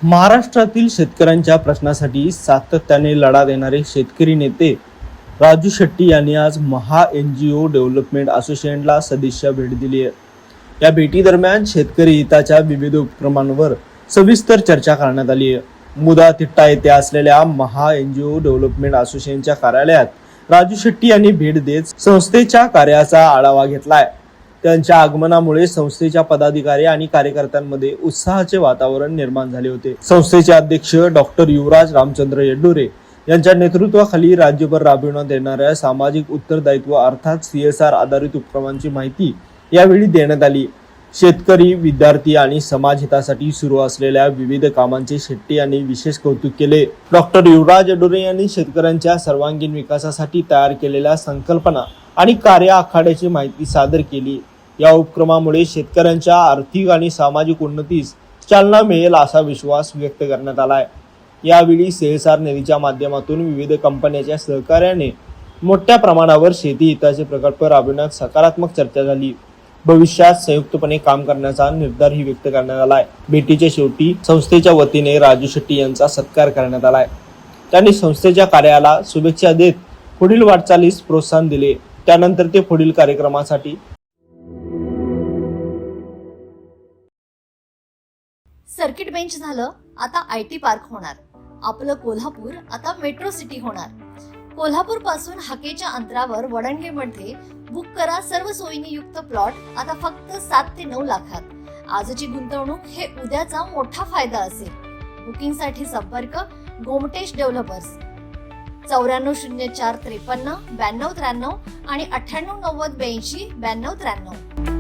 महाराष्ट्रातील शेतकऱ्यांच्या प्रश्नासाठी सातत्याने लढा देणारे शेतकरी नेते राजू शेट्टी यांनी आज महा NGO डेव्हलपमेंट असोसिएशनला सदिच्छा भेट दिली आहे। या भेटी दरम्यान शेतकरी हिताच्या विविध उपक्रमांवर सविस्तर चर्चा करण्यात आली आहे। मुदा तिट्टा येथे असलेल्या महा NGO डेव्हलपमेंट असोसिएशनच्या कार्यालयात राजू शेट्टी यांनी भेट देत संस्थेच्या कार्याचा आढावा घेतलाय। त्यांच्या आगमनामुळे संस्थेच्या पदाधिकारी आणि कार्यकर्त्यांमध्ये उत्साहाचे वातावरण निर्माण झाले होते। संस्थेचे अध्यक्ष डॉक्टर युवराज रामचंद्र येड्डुरे यांच्या नेतृत्वाखाली राज्यभर राबविण्यात येणाऱ्या सामाजिक उत्तरदायित्व अर्थात CSR आधारित उपक्रमांची माहिती यावेळी देण्यात आली। शेतकरी, विद्यार्थी आणि समाज हितासाठी सुरू असलेल्या विविध कामांचे शेट्टी यांनी विशेष कौतुक केले। डॉक्टर युवराज येड्डुरे यांनी शेतकऱ्यांच्या सर्वांगीण विकासासाठी तयार केलेल्या संकल्पना आणि कार्य आखाड्याची माहिती सादर केली। या उपक्रमामुळे शेतकऱ्यांच्या आर्थिक आणि सामाजिक उन्नतीस चालना मिळेल असा विश्वास व्यक्त करण्यात आला आहे। यावेळी CSR निधीच्या माध्यमातून विविध कंपन्यांच्या सहकार्याने मोठ्या प्रमाणावर शेती हिताचे प्रकल्प राबविण्यात सकारात्मक चर्चा झाली। भविष्यात संयुक्तपणे काम करण्याचा निर्धारही व्यक्त करण्यात आला आहे। भेटीच्या शेवटी संस्थेच्या वतीने राजू शेट्टी यांचा सत्कार करण्यात आला आहे। त्यांनी संस्थेच्या कार्याला शुभेच्छा देत पुढील वाटचालीस प्रोत्साहन दिले। त्यानंतर ते पुढील कार्यक्रमासाठी सर्किट बेंच झालं, आता IT पार्क होणार। आपलं कोल्हापूर आता मेट्रो सिटी होणार। कोल्हापूर पासून हाकेच्या अंतरावर वडणगेमध्ये बुक करा सर्व सोयींनी युक्त प्लॉट आता फक्त 7 ते 9 लाखात। आजची गुंतवणूक हे उद्याचा मोठा फायदा असेल। बुकिंग साठी संपर्क गोमटेश डेव्हलपर्स 940453 9293 आणि 989082 9293।